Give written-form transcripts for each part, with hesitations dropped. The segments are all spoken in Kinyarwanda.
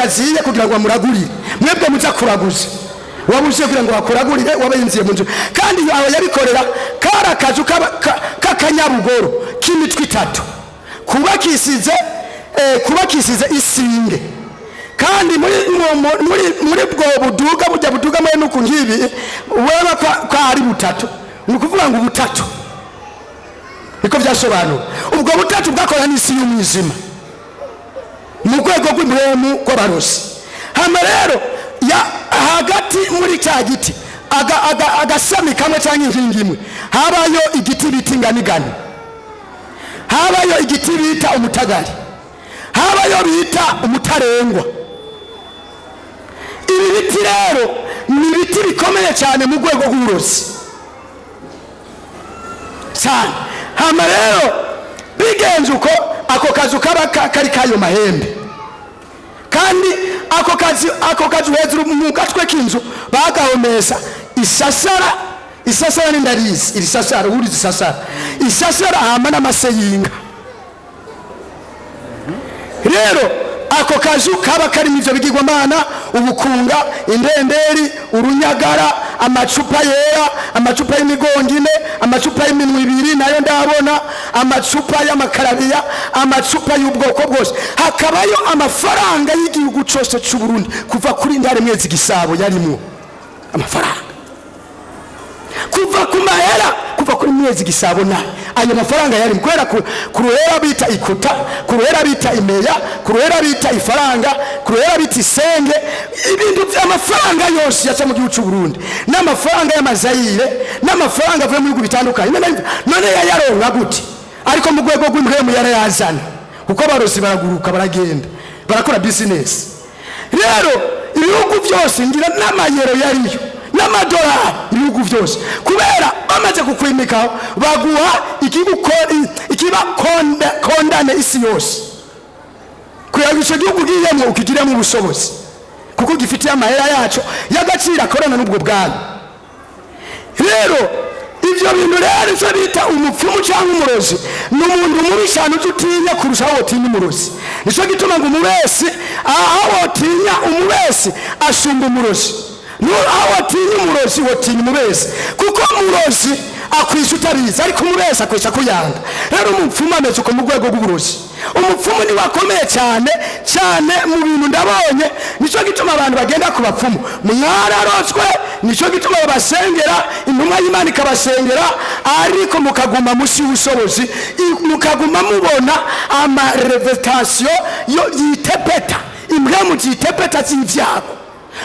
wundi aziye kugira ngo amuragurire mwebwe muza kuraguza wabuze kugira ngo bakuragurire wabayinziye mu nzu kandi aho yabikorera kara kazu k'akanyabugoro k'imitwe 3 kubakisize isinge kandi muri bwo buduga bujya buduga muri nuko ngibi weba kwa ari 3 nukuvuga ngo 3 niko byasobanura ubwo 3 bwakora n'isi y'umwijima mu rwego rw'imwemu kw'abarozi hama rero ya hagati muri cya giti agasami kamwe cyangwa inkingi imwe habayo igiti bita inganigani habayo igiti bita umutagari habayo bita umutarengwa ibi biti rero ni ibiti bikomeye cyane mu rwego rw'uburozi cyane hama rero bigenze uko ako kazu kaba kari kayo mahembe kandi ako kazu hejuru mu gatwe k'inzu bagahomesa isasara n'indarizi iri sasara uri isasara hama n'amaseyinga rero ako kazu kaba karimo ivyo bigirwamana ubukunga indenderi urunyagara amacupa yera amacupa y'imigongine amacupa y'iminwe 2 nayo ndabona amacupa y'amakarabiya amacupa y'ubwoko bwose hakabayo amafaranga y'igihugu cyose cy'u Burundi kuva kuri ndare mwezi gisabo yarimo amafaranga kuva ku mahera kuva kuri mwezi gisabo na ayo mafaranga yari kwera kuruhera bita ikuta kuruhera bita imeya kuruhera bita ifaranga kuruhera bita isenge ibintu by'amafaranga yose yaca mu gihugu cy'u Burundi n'amafaranga y'amazayire n'amafaranga avuye mu bihugu bitandukanye none yayaronka gute ariko mu rwego rw'imwemu yarayazana kuko abarozi baraguruka baragenda barakora business rero ibihugu byose ngira n'amayero yariyo n'amadolari ibihugu byose kubera bamaze kukwimika baguha kondane isi yose kugira ngo icyo gihugu giyemo ukigiremo ubushobozi kuko gifitiye amahera yacu y'agaciro akorana n'ubwo bwami rero ibyo bintu rero icyo bita umupfumu cyangwa umurozi ni umuntu mubi cyane utinya kurusha aho wotinya umurozi nicyo gituma ngo umubesi aho wotinya umubesi asumba umurozi aho wotinya umurozi wotinya umubesi kuko umurozi akwisha utarizi ariko umubesi akwisha kuyanga rero umupfumu ameze uko mu rwego rw'uburozi umupfumu ni wakomeye cyane cyane mu bintu ndabonye nicyo gituma abantu bagenda ku bapfumu mwararotswe nicyo gituma babasengera intumwa y'Imana ikabasengera ariko mukaguma musi y'ubushobozi mukaguma mubona amarevetation yo yitepeta imbwemu zitepeta z'ivyago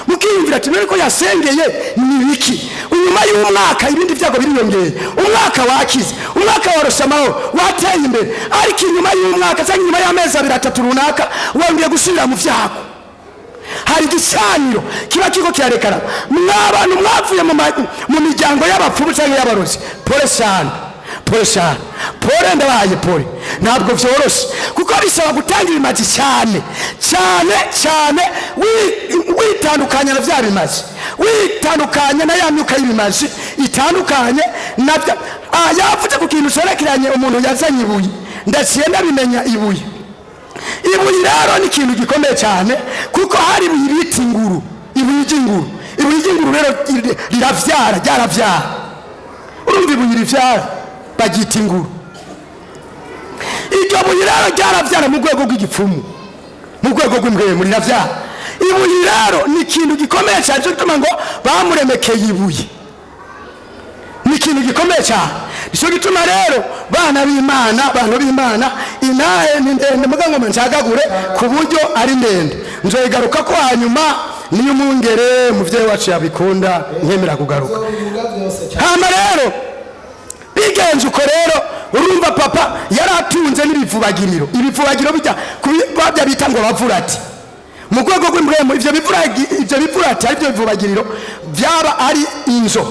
mukiyumvira ati niko yasengeye ni biki unyuma y'umwaka ibindi vyago biriyongeye umwaka wakize umwaka warosamaho wateye imbere ariko inyuma y'umwaka cyangwa inyuma y'amezi 2-3 runaka wongeye gusubira mu vyago hari igisaniro kiba kiko kirarekana mw'abantu mwavuye mu miryango y'abapfumu cyangwa y'abarozi pole ndabaye pole ntabwo vyoroshe kuko bisaba gutangira imazi cyane witandukanya na vya bimazi witandukanya na ya myuka y'ibimazi itandukanye nabyo yavuze ku kintu cerekeranye umuntu yazanye ibuye ndaciye ndabimenya ibuye rero ni ikintu gikomeye cyane kuko hari ibuye bita inguru ibuye ry'inguru rero ryaravyara urumva ibuye rivyara bagita inguru iryo buye rero ryaravyara mu rwego rw'igipfumu mu rwego rw'imwemu riravyara ibuye rero ni ikintu gikomeye cyane cyo gituma ngo bamuremekeye ibuye ni ikintu gikomeye cyane nicyo gituma rero bana b'Imana inahe ni ndende mugango manshagagure ku buryo ari ndende nzoyigaruka ko hanyuma niyo mungere muvyeyi wacu yabikunda nkemera kugaruka hama rero bigenze uko rero urumva papa yaratunze n'ibivubagiriro bijya bita ngo bavurati mu rwego rw'imwemu ivyo bivurati ari byo bivubagiriro byaba ari inzo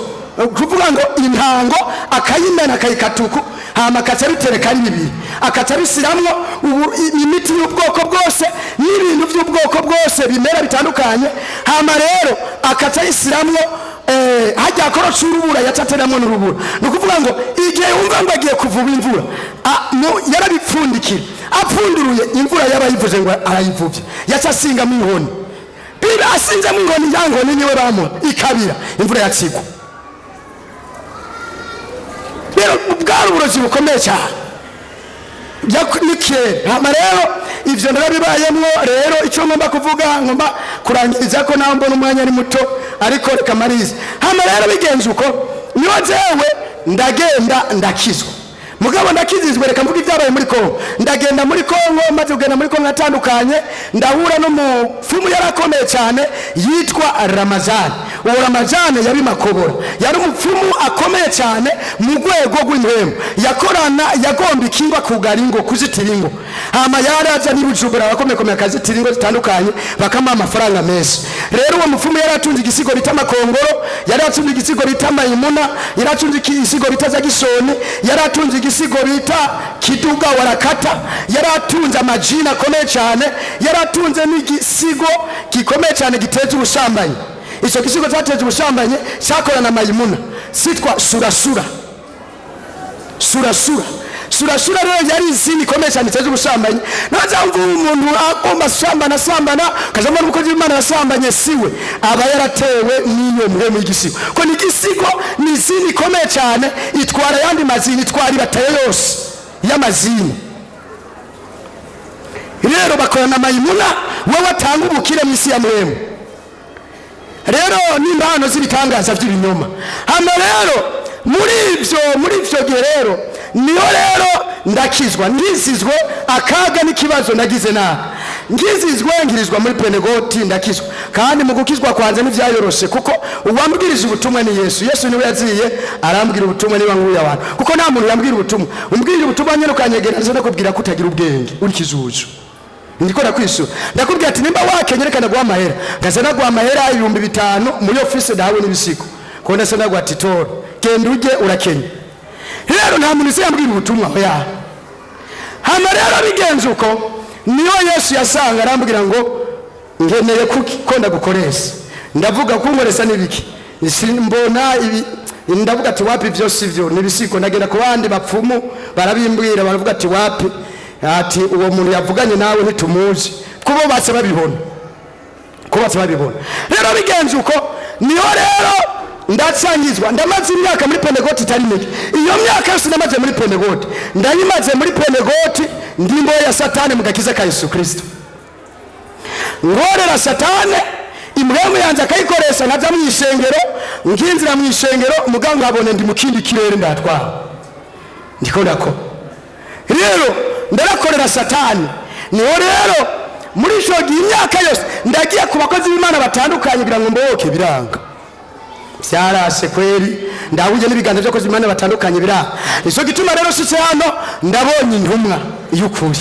kuvuga ngo intango akayimena akayikatuku hama akaca bitereka ari bibiri akaca bisiramwo imiti y'ubwoko bwose n'ibintu by'ubwoko bwose bimera bitandukanye hama rero akaca bisiramwo hajya korotsa urubura yacateramo n'urubura. Ni ukuvuga ngo igihe wumva ngo agiye kuvuba imvura yarabipfundikira, apfunduruye imvura yabayivuze ngo arayivubye, yacasingamo inkoni. Biba asinzemo inkoni, ya nkoni niwe bamuha ikabira, imvura yatsigwa. Rero bwari uburozi bukomeye cyane nikera. Hama rero ivyo narabibayemwo. Rero icyo ngomba kuvuga, ngomba kurangiriza ko naho mbona umwanya ari muto, ariko reka marize. Hama rero bigenze uko niyo jewe ndagenda ndakizwa. Mugabo ndakizizwe, reka mvuga ibyabaye muri Kongo. Ndagenda muri Kongo, maze kugenda muri Kongo atandukanye, ndahura n'umupfumu yarakomeye cyane yitwa Ramazani. Uwo Ramazani yari Makobora, yari umupfumu akomeye cyane mu rwego rw'impemu. Yagomba ikingwa kugara ingo, kuzitira ingo. Hama yaraza n'Ibujumbura abakomeye akazitira ingo zitandukanye, bakamuha amafaranga menshi. Rero uwo mupfumu yaratunze igisigo bita Makongoro, yaratunze igisigo bita Mayimuna, yaratunze igisigo bita Zagisoni, yaratunze igisigo bita Kiduga Warakata, yaratunze amajina akomeye cyane, yaratunze n'igisigo gikomeye cyane giteza ubusambanyi. Icyo gisigo cyateza ubusambanyi cyakorana na Mayimuna, sitwa Surasura. Surasura rero yari izindi ikomeye cyane iteza ubusambanyi. Nazamva umuntu agomba sambana kazamo n'umukozi w'Imana yasambanye siwe, aba yaratewe n'iyo mpemu y'igisigo. Ko ni igisigo ni izindi ikomeye cyane, itwara yandi mazini, itwara ibateye yose y'amazini. Rero bakorana na Mayimuna, wowe atanga ubukire mu isi ya mpemu. Rero n'impano z'ibitangaza by'ibinyoma. Hano rero muri ivyo gihe rero niyo rero ndakizwa, ngizizwe akaga n'ikibazo nagize ngirizwa muri Pentegoti ndakizwa. Kandi mu gukizwa kwanze n'ivyayoroshe, kuko uwambwirije ubutumwa ni Yesu niwe yaziye arambwira ubutumwa niba nguye abantu. Kuko nta muntu yambwira ubutumwa, umbwirije ubutumwa nyene ukanyegereza no kubwira ko utagira ubwenge uri kizuzu. Ndikora kwisura, ndakubwira ati nimba wakenyerekana guha amahera, ngazana guha amahera 5,000 muri office dawe n'ibisigo, ko ndase ndagwa ati toro genda uje urakenye. Rero nta muntu yambwira ubutumwa oya. Hano rero bigenze uko niyo Yesu yasanga arambwira ngo ngeneye ko ndagukoresha. Ndavuga kunkoresa nibiki, mbona ibi, ndavuga ati wapi byo sivyo nibisiko. Ndagenda ku bandi bapfumu barabimbwira, baravuga ati wapi, ati uwo muntu yavuganye nawe ntitumuzi, kubo batse babibona. Rero bigenze uko niyo rero ndatsangizwa. Ndamaze imyaka muri Pentegoti itari mike. Iyo myaka yose ndamaze muri Pentegoti, ndayimaze muri Pentegoti ndimbo ya Satani mu gakiza ka Yesu Kristo. Ngorera Satani imwemu yanze akayikoresha, nkaza mu ishengero, nginzira mu ishengero, umuganga abone ndi mu kindi kirere ndatwara. Ndikorako rero ndarakorera Satani. Niho rero muri cyo gihe imyaka yose ndagiye ku bakozi b'Imana batandukanye kugira ngo mboke biranga. Byarase kweri, ndahuje n'ibiganza byo kozi Imana batandukanye biranga. Nico gituma rero sitse hano ndabonye intumwa y'ukuri.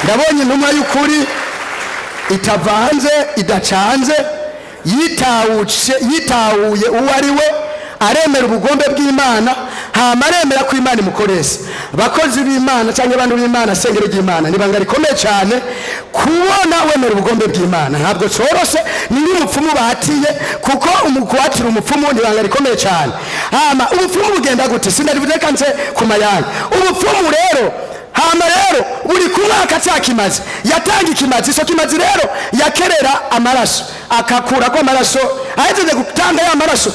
Ndabonye intumwa y'ukuri itavanze idacanze, yitawuye uwo ari we, aremera ubugombe bw'Imana, hama aremera ko Imana imukorese. Bakozi b'Imana cyangwa abantu b'Imana, sengero ry'Imana nibanga rikomeye cyane kubona wemera ubugombe bw'Imana. Ntabwo corose ni n'umupfumu bahatiye, kuko umukwatira umupfumu nibanga rikomeye cyane. Hama ubupfumu bugenda gute sinarivuze kanze kumayanga. Ubupfumu rero hama rero buri kumwaka cyakimaze yatanga ikimazi. So kimazi rero yakerera amaraso, akakura ko amaraso, ahejeje gutanga ya maraso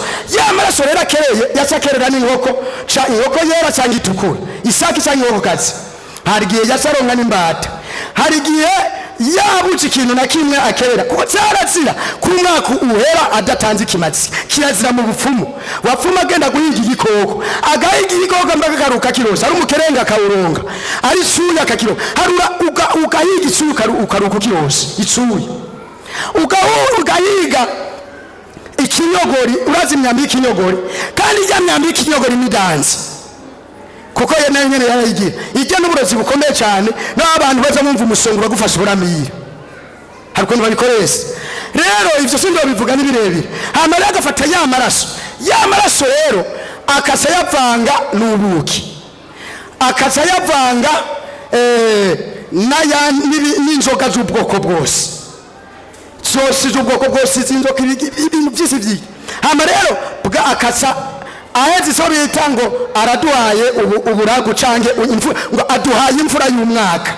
rero akereye yasakerera n'inkoko, inkoko yera cyangwa itukura, isaki cyangwa inkokokazi. Hari gihe yasaronka n'imbata, hari gihe yabuze ikintu na kimwe akerera, kuko cyarazira ku mwaka uhera adatanze ikimazi. Kirazira mu bupfumu. Wapfuma agenda guhinga igikoko, agahinga igikoko mbaga garuka kirosa, ari umukerenga akawuronga, ari suya akakironga. Harura ugahinga isuka ukaruka kirosa isuya, ugahiga ikinyogori. Urazi imyambi y'ikinyogori, kandi ijya myambi y'ikinyogori ni dansi, kuko yene nyene yarayigira ijya n'uburozi bukomeye cyane. N'abantu baza bumva umusongo gufasha uburamira, hari ukuntu babikoresha. Rero ivyo sindi babivuga n'ibirebire. Hama rero agafata ya maraso rero akasa yavanga n'ubuki, akasa yavanga n'inzoga z'ubwoko bwose. zose z'ubwoko bwose z'inzoka ibintu byose byinshi. Hama rero bwa akasa ahezi so bita ngo araduhaye uburagu cange ngo aduhaye imfura y'umwaka.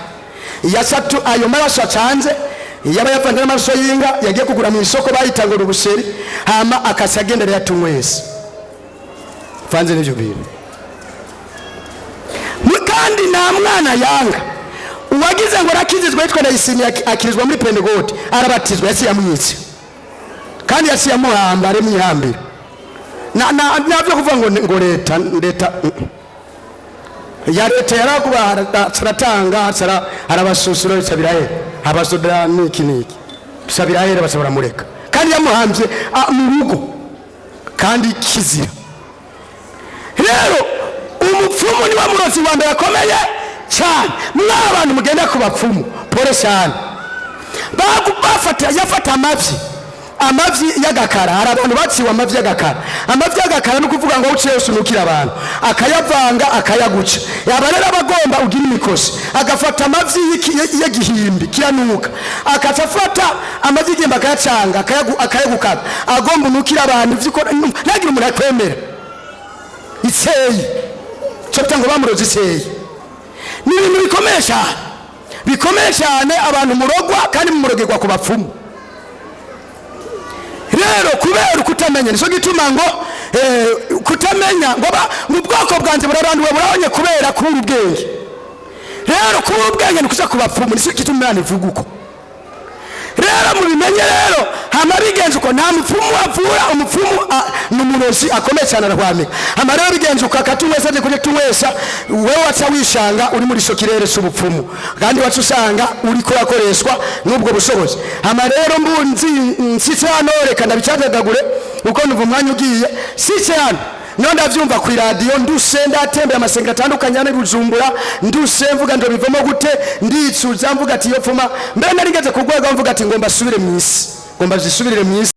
Yasatu ayo maraso acanze yaba yavanze n'amaraso y'inga yagiye kugura mu isoko bayita ngo urubuseri, hama akasa agendera yatunywese vanze n'ivyo bintu. Kandi nta mwana yanga uwagize ngo rakizizwe yitwa Ndayishimiye akirizwa muri Pentecote arabatizwa yasi yamwitse kandi yasi yamuhamba ari mwihambira navyo kuvuga ngo leta ya leta yarakuba saratanga arabasusurira sabirahe abasoda niki sabirahe basabura mureka kandi yamuhambye mu rugo kandi kizira. Rero umupfumu ni wa murozi wa mbere akomeye cyane. Mw'abantu mugenda ku bapfumu pole cyane yafata amavyi y'agakara. Hari abantu baciwe amavyi y'agakara no kuvuga ngo uciye usunukira abantu akayavanga akayaguca. Yaba rero abagomba ugira imikosi agafata amavyi y'igihimbi kiranuka akatafata amavyi y'igihimbi akayacanga akayagukata agomba unukira abantu vyiko nagira umuntu akwemera itseyi cyo ngo bamuroze itseyi. Ni ibintu bikomeye cyane abantu murogwa kandi mumurogegwa ku bapfumu. Rero kubera kutamenya nico gituma ngo kutamenya ngo mu bwoko bwanjye buraranduwe burabonye kubera kubura ubwenge. Rero kubura ubwenge ni kuza ku bapfumu nico gituma Imana ivuga uko. Rero mubimenye rero hama bigenze uko nta mupfumu avura. Umupfumu n'umurozi akomeye cyane arahwamika. Hama rero bigenze uko akatumwesa aje kuje tumwesa wewe waca wishanga uri muri sokirere c'ubupfumu kandi wacu usanga uri ko yakoreshwa n'ubwo bushobozi. Hama rero mbunzi nsitse hano reka ndabicagagagure uko nuva umwanya ugiye sitse hano no ndavyumva ku radio nduse ndatembe amasenga atandukanye ane Bujumbura nduse mvuga ndo bivamo gute nditsuza mvuga ati yo pfuma mbere narigeze kugwega mvuga ati ngomba subire mwisi ngomba zisubirire mwisi.